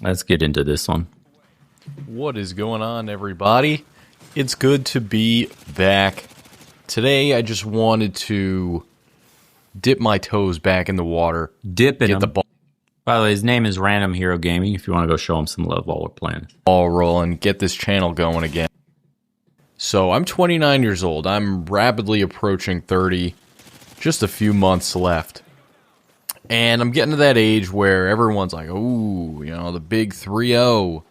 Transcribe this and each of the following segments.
Let's get into this one. What is going on, everybody? It's good to be back. Today, I just wanted to dip my toes back in the water. Dip in Get him. the By the way, his name is Random Hero Gaming. If you want to go show him some love while we're playing. ball rolling, get this channel going again. So, I'm 29 years old. I'm rapidly approaching 30. Just a few months left. And I'm getting to that age where everyone's like, ooh, the big 3-0.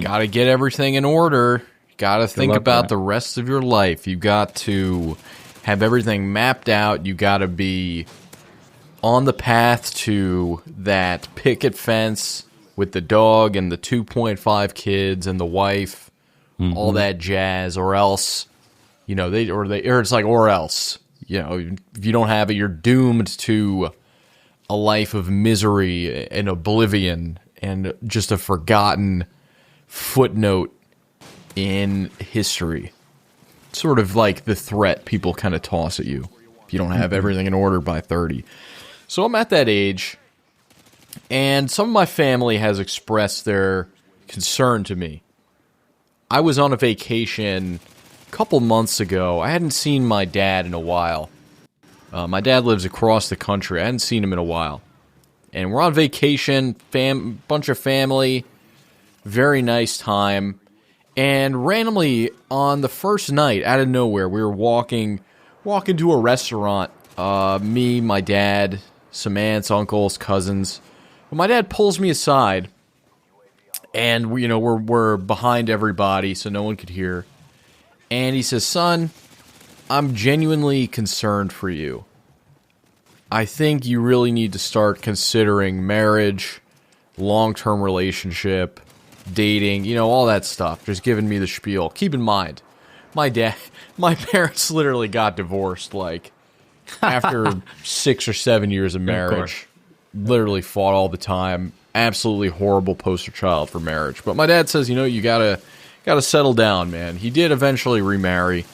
Got to get everything in order. Got to think about the rest of your life. You got to have everything mapped out. You got to be on the path to that picket fence with the dog and the 2.5 kids and the wife, all that jazz, or else, or else, if you don't have it, you're doomed to a life of misery and oblivion and just a forgotten footnote in history. Sort of like the threat people kind of toss at you if you don't have everything in order by 30. So I'm at that age, and some of my family has expressed their concern to me. I was on a vacation a couple months ago. I hadn't seen my dad in a while. My dad lives across the country. I hadn't seen him in a while. And we're on vacation, bunch of family, very nice time. And randomly, on the first night, out of nowhere, we were walking to a restaurant. Me, my dad, some aunts, uncles, cousins. Well, my dad pulls me aside, and we're behind everybody, so no one could hear. And he says, "Son, I'm genuinely concerned for you. I think you really need to start considering marriage, long-term relationship, dating, all that stuff." Just giving me the spiel. Keep in mind, my parents literally got divorced, after 6 or 7 years of marriage. Literally fought all the time. Absolutely horrible poster child for marriage. But my dad says, you gotta settle down, man. He did eventually remarry.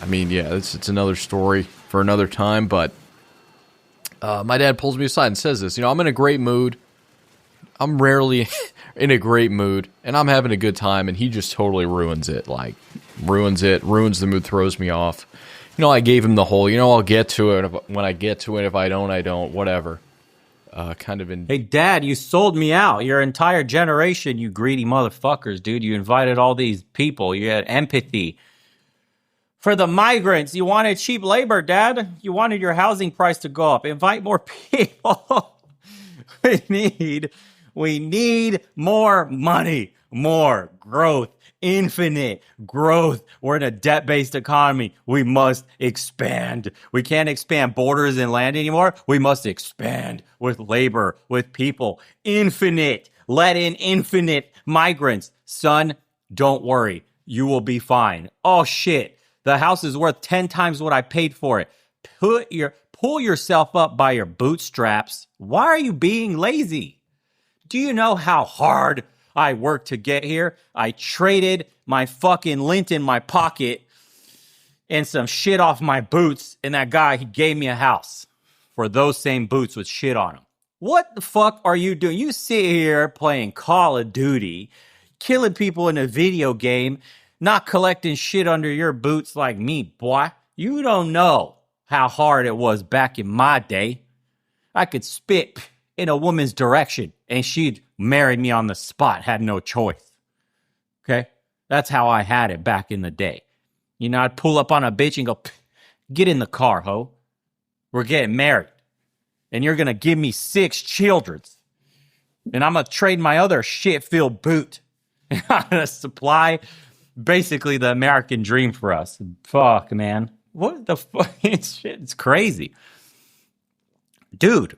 I mean, yeah, it's another story for another time, but my dad pulls me aside and says this, I'm in a great mood. I'm rarely in a great mood, and I'm having a good time, and he just totally ruins it, ruins the mood, throws me off. I gave him the whole, I'll get to it when I get to it. If I don't, I don't, whatever. Hey, Dad, you sold me out. Your entire generation, you greedy motherfuckers, dude. You invited all these people. You had empathy for the migrants. You wanted cheap labor, Dad. You wanted your housing price to go up. Invite more people. We need more money, more growth, infinite growth. We're in a debt-based economy. We must expand. We can't expand borders and land anymore. We must expand with labor, with people. Infinite. Let in infinite migrants. Son, don't worry. You will be fine. Oh, shit. The house is worth 10 times what I paid for it. Pull yourself up by your bootstraps. Why are you being lazy? Do you know how hard I worked to get here? I traded my fucking lint in my pocket and some shit off my boots, and that guy, he gave me a house for those same boots with shit on them. What the fuck are you doing? You sit here playing Call of Duty, killing people in a video game, not collecting shit under your boots like me, boy. You don't know how hard it was back in my day. I could spit in a woman's direction and she'd marry me on the spot, had no choice. Okay? That's how I had it back in the day. I'd pull up on a bitch and go, "Get in the car, ho. We're getting married. And you're going to give me 6 children. And I'm going to trade my other shit-filled boot. And I'm going to supply basically the American dream for us." Fuck, man. What the fuck? It's crazy. Dude,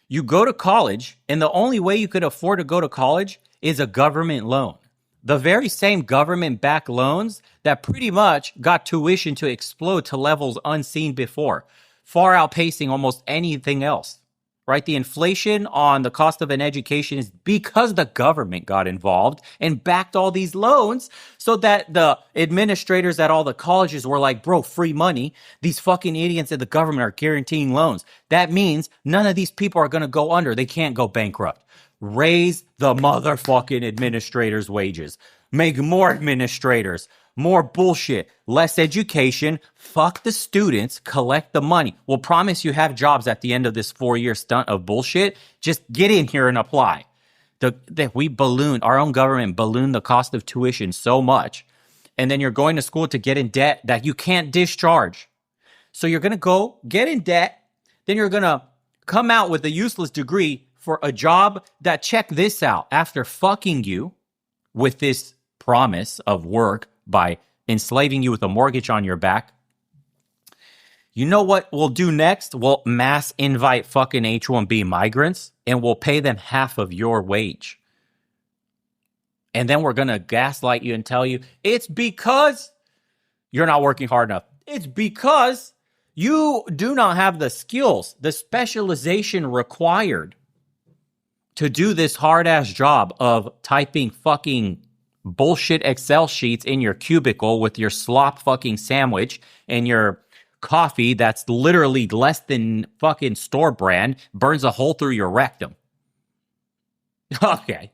you go to college, and the only way you could afford to go to college is a government loan. The very same government-backed loans that pretty much got tuition to explode to levels unseen before, far outpacing almost anything else. Right? The inflation on the cost of an education is because the government got involved and backed all these loans so that the administrators at all the colleges were like, "Bro, free money. These fucking idiots at the government are guaranteeing loans. That means none of these people are going to go under. They can't go bankrupt." Raise the motherfucking administrators' wages. Make more administrators. More bullshit. Less education. Fuck the students. Collect the money. We'll promise you have jobs at the end of this 4-year stunt of bullshit. Just get in here and apply. Our own government ballooned the cost of tuition so much. And then you're going to school to get in debt that you can't discharge. So you're going to go get in debt. Then you're going to come out with a useless degree for a job that, check this out, after fucking you with this promise of work by enslaving you with a mortgage on your back. You know what we'll do next? We'll mass invite fucking H-1B migrants and we'll pay them half of your wage. And then we're going to gaslight you and tell you it's because you're not working hard enough. It's because you do not have the skills, the specialization required to do this hard-ass job of typing fucking bullshit Excel sheets in your cubicle with your slop fucking sandwich and your coffee that's literally less than fucking store brand, burns a hole through your rectum. Okay.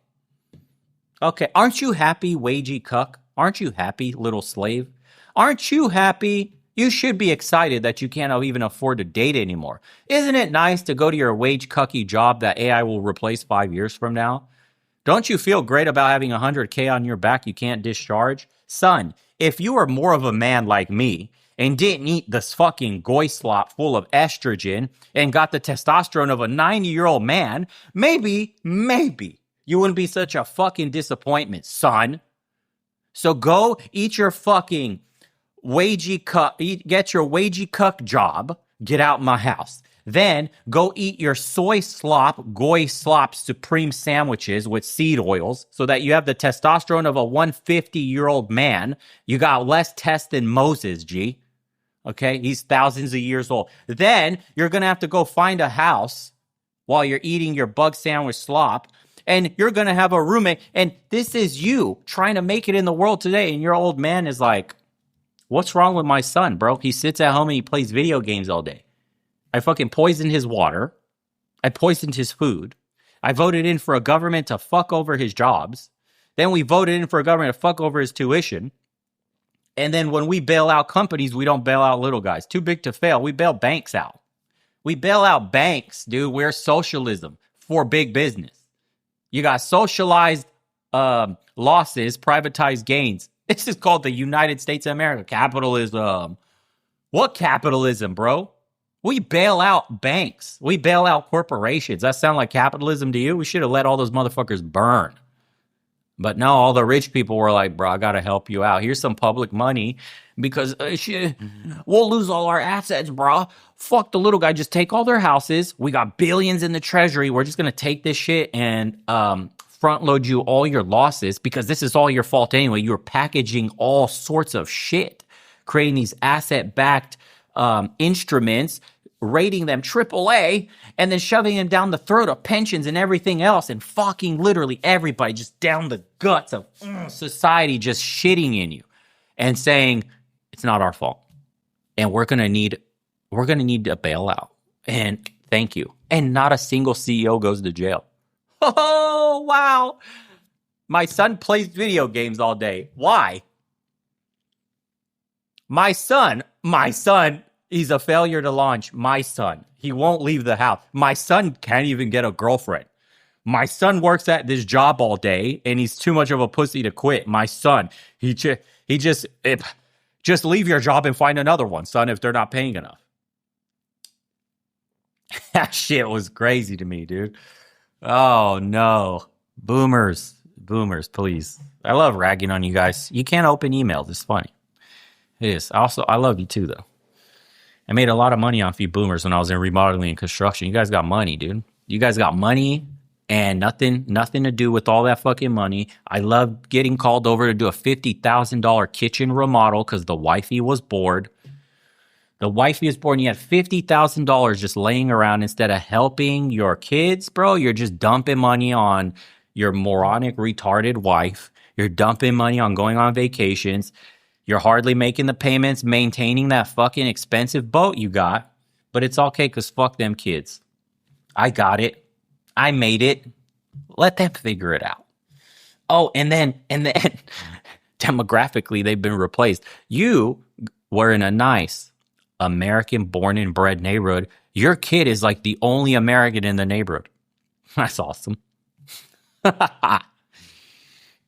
Aren't you happy, wagey cuck? Aren't you happy, little slave? Aren't you happy? You should be excited that you can't even afford to date anymore. Isn't it nice to go to your wage cucky job that AI will replace 5 years from now? Don't you feel great about having 100K on your back you can't discharge? Son, if you were more of a man like me and didn't eat this fucking goy slop full of estrogen and got the testosterone of a 90-year-old man, maybe you wouldn't be such a fucking disappointment, son. So go eat your fucking get your wagey cuck job, get out my house. Then go eat your goy slop supreme sandwiches with seed oils so that you have the testosterone of a 150-year-old man. You got less test than Moses, G. Okay, he's thousands of years old. Then you're going to have to go find a house while you're eating your bug sandwich slop. And you're going to have a roommate. And this is you trying to make it in the world today. And your old man is like, what's wrong with my son, bro? He sits at home and he plays video games all day. I fucking poisoned his water. I poisoned his food. I voted in for a government to fuck over his jobs. Then we voted in for a government to fuck over his tuition. And then when we bail out companies, we don't bail out little guys. Too big to fail. We bail banks out. We bail out banks, dude. We're socialism for big business. You got socialized losses, privatized gains. This is called the United States of America. Capitalism. What capitalism, bro? We bail out banks. We bail out corporations. That sound like capitalism to you? We should have let all those motherfuckers burn. But no, all the rich people were like, bro, I got to help you out. Here's some public money because we'll lose all our assets, bro. Fuck the little guy. Just take all their houses. We got billions in the treasury. We're just going to take this shit and front load you all your losses because this is all your fault anyway. You're packaging all sorts of shit, creating these asset-backed instruments, rating them AAA, and then shoving them down the throat of pensions and everything else, and fucking literally everybody just down the guts of society just shitting in you and saying it's not our fault, and we're gonna need a bailout. And thank you. And not a single CEO goes to jail. Oh wow! My son plays video games all day. Why? My son. He's a failure to launch. My son. He won't leave the house. My son can't even get a girlfriend. My son works at this job all day, and he's too much of a pussy to quit. My son. He just leave your job and find another one, son, if they're not paying enough. That shit was crazy to me, dude. Oh, no. Boomers, please. I love ragging on you guys. You can't open emails. It's funny. It is. Also, I love you too, though. I made a lot of money off you boomers when I was in remodeling and construction. You guys got money, dude. You guys got money and nothing to do with all that fucking money. I love getting called over to do a $50,000 kitchen remodel because the wifey was bored. The wifey was bored and you had $50,000 just laying around instead of helping your kids, bro. You're just dumping money on your moronic, retarded wife. You're dumping money on going on vacations. You're hardly making the payments, maintaining that fucking expensive boat you got. But it's okay because fuck them kids. I got it. I made it. Let them figure it out. Oh, and then demographically, they've been replaced. You were in a nice American born and bred neighborhood. Your kid is like the only American in the neighborhood. That's awesome.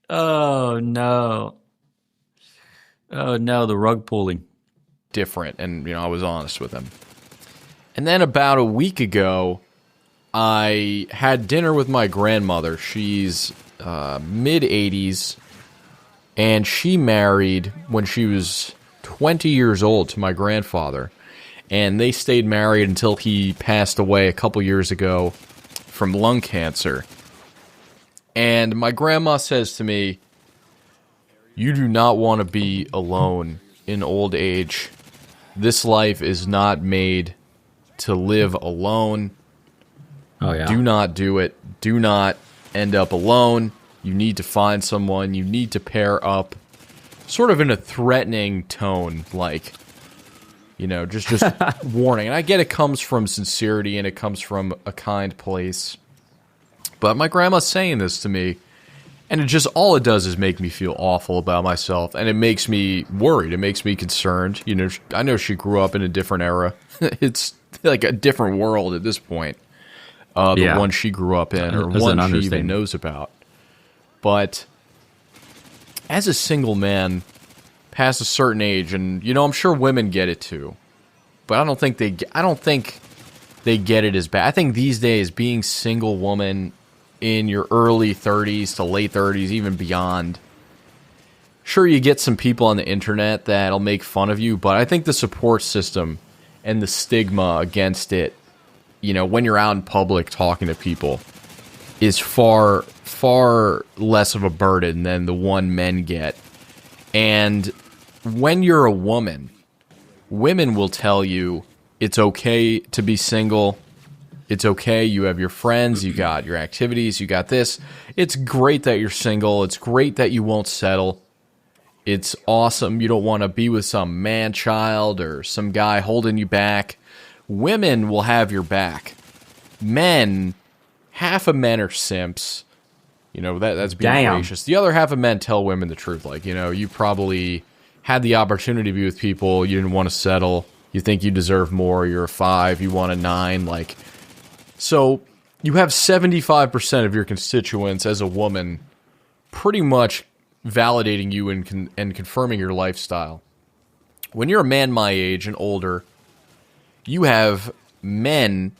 Oh, no. Oh, no, the rug pulling. Different, and I was honest with him. And then about a week ago, I had dinner with my grandmother. She's mid-80s, and she married when she was 20 years old to my grandfather. And they stayed married until he passed away a couple years ago from lung cancer. And my grandma says to me, "You do not want to be alone in old age. This life is not made to live alone. Oh, yeah. Do not do it. Do not end up alone. You need to find someone. You need to pair up." Sort of in a threatening tone, like, just warning. And I get it comes from sincerity and it comes from a kind place. But my grandma's saying this to me, and all it does is make me feel awful about myself, and it makes me worried. It makes me concerned. I know she grew up in a different era. It's like a different world at this point. The one she grew up in, or one she even knows about. But as a single man past a certain age, and I'm sure women get it too, but I don't think they get it as bad. I think these days, being single woman in your early 30s to late 30s, even beyond, sure, you get some people on the internet that'll make fun of you, but I think the support system and the stigma against it, when you're out in public talking to people, is far, far less of a burden than the one men get. And when you're a woman, women will tell you it's okay to be single. It's okay. You have your friends. You got your activities. You got this. It's great that you're single. It's great that you won't settle. It's awesome. You don't want to be with some man-child or some guy holding you back. Women will have your back. Men, half of men are simps. That's being gracious. The other half of men tell women the truth. Like, you probably had the opportunity to be with people. You didn't want to settle. You think you deserve more. You're a 5. You want a 9. Like, so you have 75% of your constituents as a woman pretty much validating you and confirming your lifestyle. When you're a man my age and older, you have men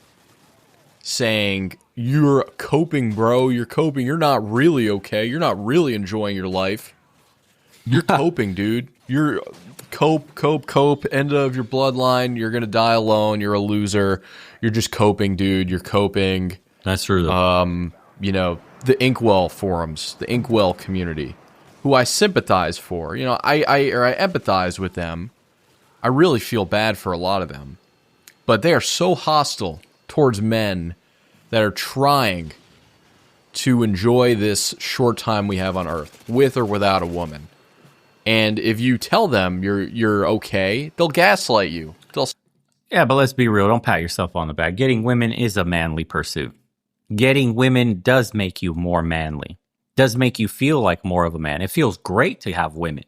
saying, "You're coping, bro. You're coping. You're not really okay. You're not really enjoying your life. You're coping, dude. You're cope. End of your bloodline. You're going to die alone. You're a loser. You're just coping, dude. You're coping." That's true, though. The Inkwell forums, the Inkwell community, who I sympathize for. I empathize with them. I really feel bad for a lot of them. But they are so hostile towards men that are trying to enjoy this short time we have on Earth, with or without a woman. And if you tell them you're okay, they'll gaslight you. Yeah, but let's be real. Don't pat yourself on the back. Getting women is a manly pursuit. Getting women does make you more manly. Does make you feel like more of a man. It feels great to have women.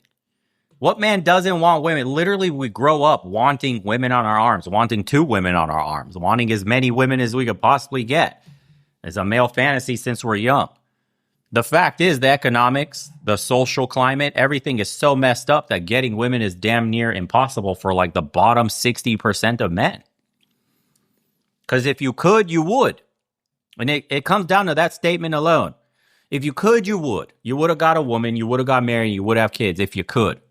What man doesn't want women? Literally, we grow up wanting women on our arms, wanting 2 women on our arms, wanting as many women as we could possibly get. It's a male fantasy since we're young. The fact is, the economics, the social climate, everything is so messed up that getting women is damn near impossible for like the bottom 60% of men. Because if you could, you would. And it comes down to that statement alone. If you could, you would. You would have got a woman, you would have got married, you would have kids if you could.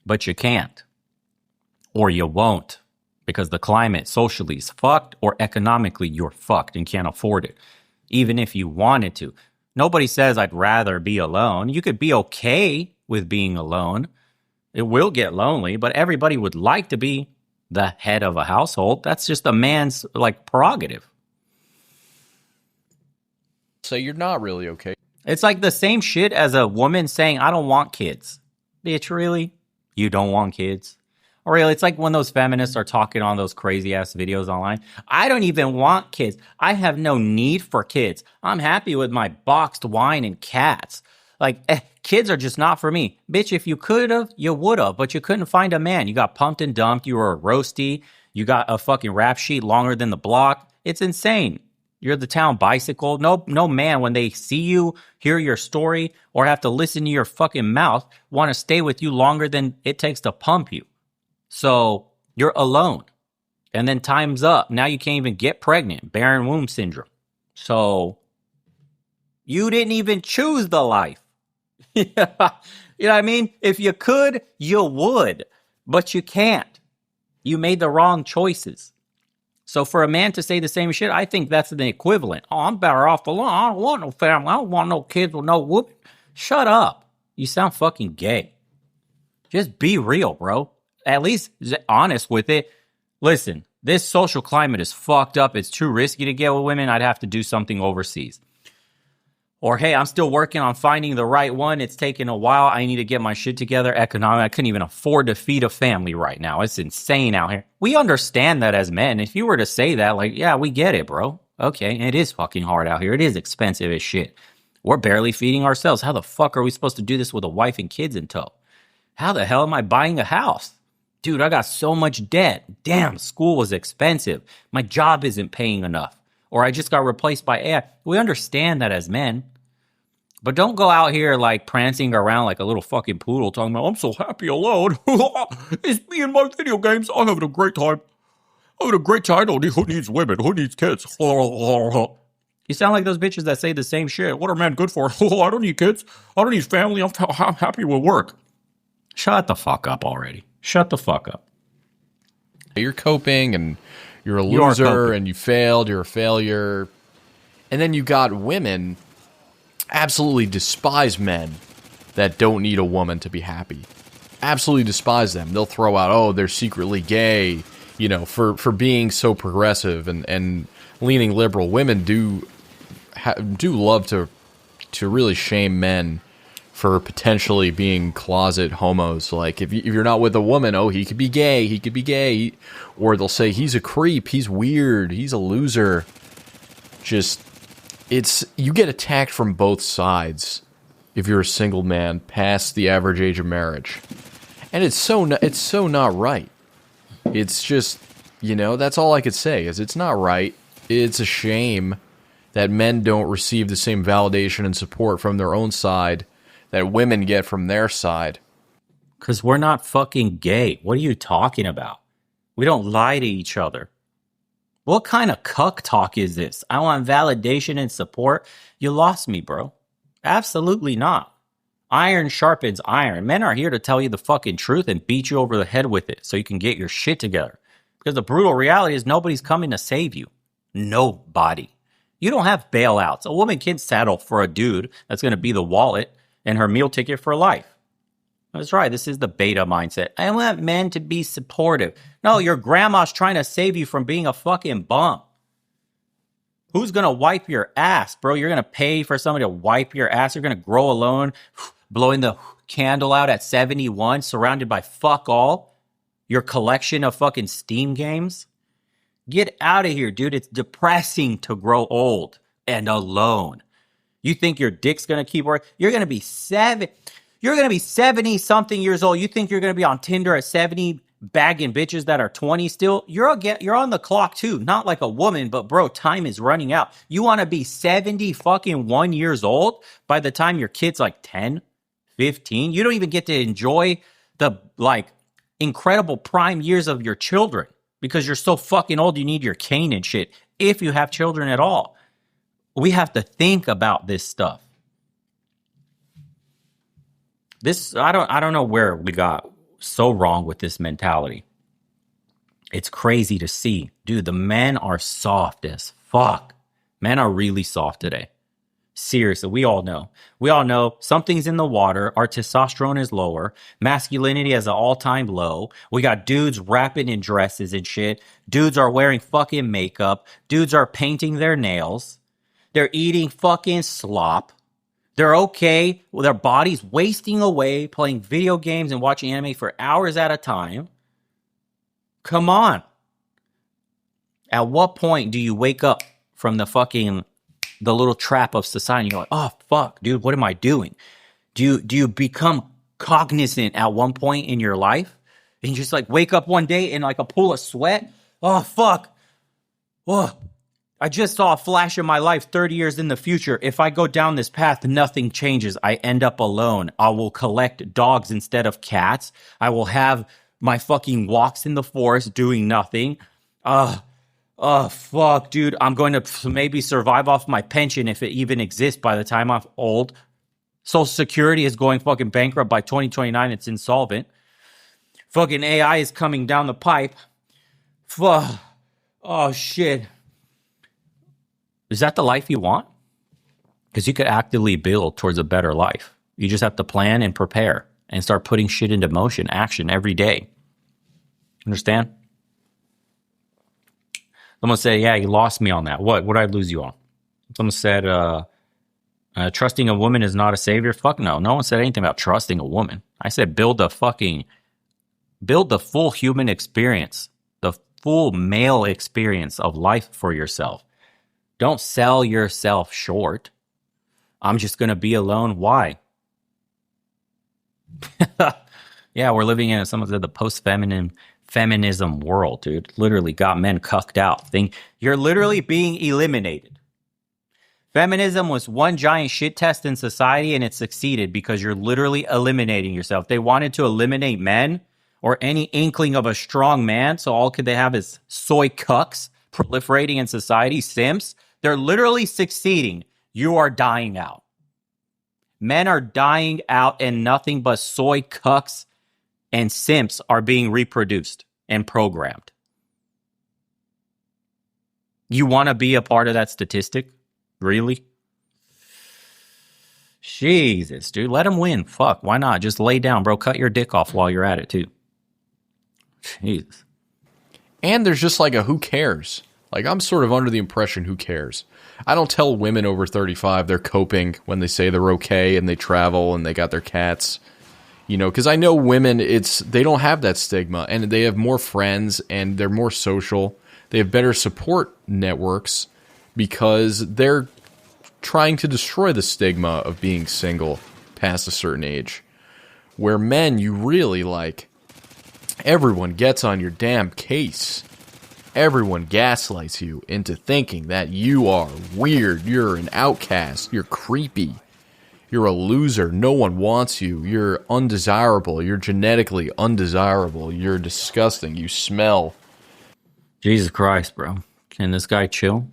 But you can't. Or you won't. Because the climate socially is fucked, or economically you're fucked and can't afford it. Even if you wanted to. Nobody says I'd rather be alone. You could be okay with being alone. It will get lonely, but everybody would like to be the head of a household. That's just a man's prerogative. So you're not really okay. It's like the same shit as a woman saying, "I don't want kids." Bitch, really? You don't want kids? Or it's like when those feminists are talking on those crazy ass videos online. I don't even want kids. I have no need for kids. I'm happy with my boxed wine and cats. Like, kids are just not for me. Bitch, if you could have, you would have, but you couldn't find a man. You got pumped and dumped. You were a roasty. You got a fucking rap sheet longer than the block. It's insane. You're the town bicycle. No man, when they see you, hear your story, or have to listen to your fucking mouth, want to stay with you longer than it takes to pump you. So you're alone. And then time's up. Now you can't even get pregnant. Barren womb syndrome. So you didn't even choose the life. You know what I mean? If you could, you would. But you can't. You made the wrong choices. So for a man to say the same shit, I think that's the equivalent. Oh, I'm better off alone. I don't want no family. I don't want no kids with no whoop. Shut up. You sound fucking gay. Just be real, bro. At least honest with it. Listen, this social climate is fucked up. It's too risky to get with women. I'd have to do something overseas. Or, hey, I'm still working on finding the right one. It's taking a while. I need to get my shit together. I couldn't even afford to feed a family right now. It's insane out here. We understand that as men. If you were to say that, like, yeah, we get it, bro. Okay, it is fucking hard out here. It is expensive as shit. We're barely feeding ourselves. How the fuck are we supposed to do this with a wife and kids in tow? How the hell am I buying a house? Dude, I got so much debt. Damn, school was expensive. My job isn't paying enough. Or I just got replaced by AI. We understand that as men. But don't go out here like prancing around like a little fucking poodle talking about, I'm so happy alone. It's me and my video games. I'm having a great time. I'm having a great time. Who needs women? Who needs kids? You sound like those bitches that say the same shit. What are men good for? I don't need kids. I don't need family. I'm happy with work. Shut the fuck up already. Shut the fuck up. You're coping and you're a loser and you failed. You're a failure. And then you got women absolutely despise men that don't need a woman to be happy. Absolutely despise them. They'll throw out, oh, they're secretly gay, you know, for being so progressive and leaning liberal. Women do love to really shame men for potentially being closet homos. Like, if you're not with a woman, oh, he could be gay. Or they'll say, he's a creep, he's weird, he's a loser. You get attacked from both sides if you're a single man past the average age of marriage. And it's so not right. It's just, you know, that's all I could say is it's not right. It's a shame that men don't receive the same validation and support from their own side that women get from their side. Because we're not fucking gay. What are you talking about? We don't lie to each other. What kind of cuck talk is this? I want validation and support. You lost me, bro. Absolutely not. Iron sharpens iron. Men are here to tell you the fucking truth and beat you over the head with it so you can get your shit together. Because the brutal reality is nobody's coming to save you. Nobody. You don't have bailouts. A woman can't settle for a dude that's going to be the wallet and her meal ticket for life. That's right. This is the beta mindset. I want men to be supportive. No, your grandma's trying to save you from being a fucking bum. Who's going to wipe your ass, bro? You're going to pay for somebody to wipe your ass. You're going to grow alone, blowing the candle out at 71, surrounded by fuck all. Your collection of fucking Steam games. Get out of here, dude. It's depressing to grow old and alone. You think your dick's going to keep working? You're going to be 70 something years old. You think you're going to be on Tinder at 70 bagging bitches that are 20 still? You're on the clock too. Not like a woman, but bro, time is running out. You want to be 70 fucking 1 years old by the time your kid's like 10, 15? You don't even get to enjoy the like incredible prime years of your children because you're so fucking old you need your cane and shit if you have children at all. We have to think about this stuff. I don't know where we got so wrong with this mentality. It's crazy to see. Dude, the men are soft as fuck. Men are really soft today. Seriously, we all know. We all know something's in the water. Our testosterone is lower. Masculinity is an all-time low. We got dudes rapping in dresses and shit. Dudes are wearing fucking makeup. Dudes are painting their nails. They're eating fucking slop. They're okay with their bodies wasting away playing video games and watching anime for hours at a time. Come on. At what point do you wake up from the little trap of society? You're like, oh, fuck, dude, what am I doing? Do you become cognizant at one point in your life? And you just like wake up one day in like a pool of sweat? Oh, fuck. Oh, I just saw a flash in my life 30 years in the future. If I go down this path, nothing changes. I end up alone. I will collect dogs instead of cats. I will have my fucking walks in the forest doing nothing. Oh, fuck, dude. I'm going to maybe survive off my pension if it even exists by the time I'm old. Social Security is going fucking bankrupt by 2029. It's insolvent. Fucking AI is coming down the pipe. Fuck. Oh, shit. Is that the life you want? Because you could actively build towards a better life. You just have to plan and prepare and start putting shit into motion, action every day. Understand? Someone said, yeah, you lost me on that. What did I lose you on? Someone said, trusting a woman is not a savior. Fuck no. No one said anything about trusting a woman. I said build the full human experience, the full male experience of life for yourself. Don't sell yourself short. I'm just going to be alone. Why? Yeah, we're living in, someone said, the post-feminism world, dude. Literally got men cucked out. You're literally being eliminated. Feminism was one giant shit test in society, and it succeeded because you're literally eliminating yourself. They wanted to eliminate men or any inkling of a strong man, so all could they have is soy cucks proliferating in society, simps. They're literally succeeding. You are dying out. Men are dying out, and nothing but soy cucks and simps are being reproduced and programmed. You want to be a part of that statistic? Really? Jesus, dude. Let him win. Fuck, why not? Just lay down, bro. Cut your dick off while you're at it, too. Jesus. And there's just like a who cares? Like, I'm sort of under the impression who cares. I don't tell women over 35 they're coping when they say they're okay and they travel and they got their cats. You know, because I know women, they don't have that stigma, and they have more friends and they're more social. They have better support networks because they're trying to destroy the stigma of being single past a certain age. Where men, you really like, everyone gets on your damn case. Everyone gaslights you into thinking that you are weird, you're an outcast, you're creepy, you're a loser, no one wants you, you're undesirable, you're genetically undesirable, you're disgusting, you smell. Jesus Christ, bro. Can this guy chill?